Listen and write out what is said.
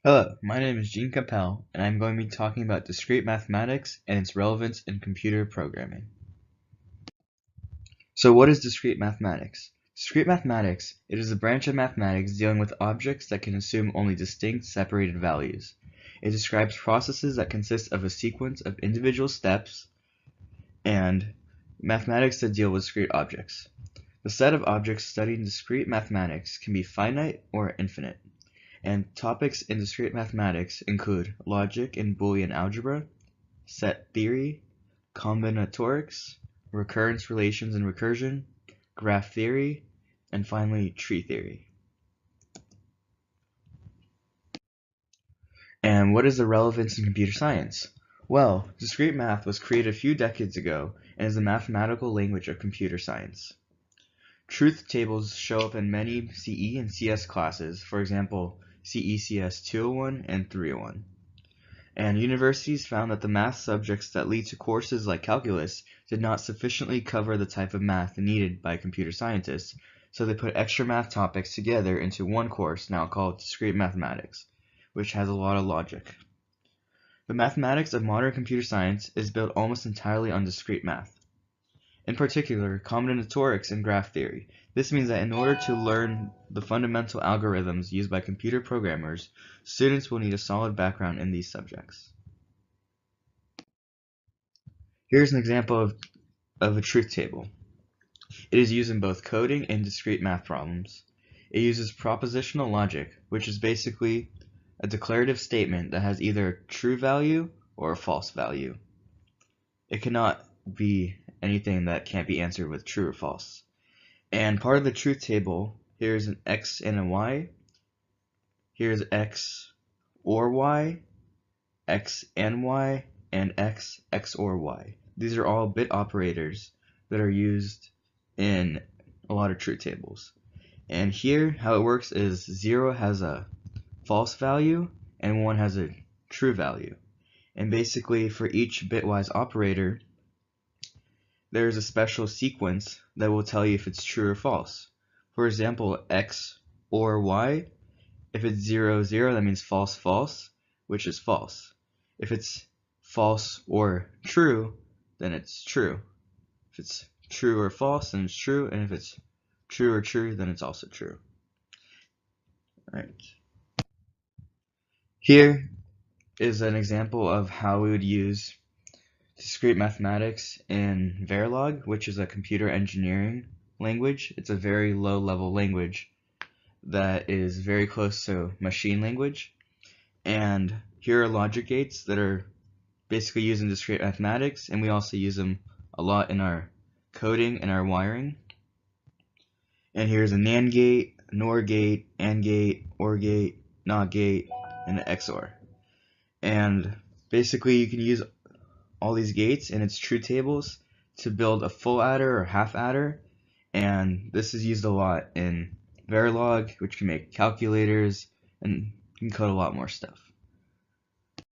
Hello, my name is Kapel, and I'm going to be talking about discrete mathematics and its relevance in computer programming. So what is discrete mathematics? Discrete mathematics, it is a branch of mathematics dealing with objects that can assume only distinct separated values. It describes processes that consist of a sequence of individual steps and mathematics that deal with discrete objects. The set of objects studied in discrete mathematics can be finite or infinite. And topics in discrete mathematics include logic and Boolean algebra, set theory, combinatorics, recurrence relations and recursion, graph theory, and finally tree theory. And what is the relevance in computer science? Well, discrete math was created a few decades ago and is the mathematical language of computer science. Truth tables show up in many CE and CS classes, for example, CECS 201 and 301. And universities found that the math subjects that lead to courses like calculus did not sufficiently cover the type of math needed by computer scientists, so they put extra math topics together into one course now called Discrete Mathematics, which has a lot of logic. The mathematics of modern computer science is built almost entirely on discrete math. In particular, combinatorics and graph theory. This means that in order to learn the fundamental algorithms used by computer programmers, students will need a solid background in these subjects. Here's an example of a truth table. It is used in both coding and discrete math problems. It uses propositional logic, which is basically a declarative statement that has either a true value or a false value. It cannot be anything that can't be answered with true or false. And part of the truth table, here's an x and a y. Here's x or y, x and y, and x or y. These are all bit operators that are used in a lot of truth tables. And here, how it works is 0 has a false value and 1 has a true value. And basically, for each bitwise operator, there's a special sequence that will tell you if it's true or false. For example, x or y, if it's 0, 0, that means false, false, which is false. If it's false or true, then it's true. If it's true or false, then it's true, and if it's true or true, then it's also true. Right. Here is an example of how we would use discrete mathematics in Verilog, which is a computer engineering language. It's a very low-level language that is very close to machine language. And here are logic gates that are basically used in discrete mathematics, and we also use them a lot in our coding and our wiring. And here's a NAND gate, a NOR gate, AND gate, OR gate, NOT gate, and an XOR. And basically you can use all these gates and its truth tables to build a full adder or half adder, and this is used a lot in Verilog, which can make calculators and can code a lot more stuff.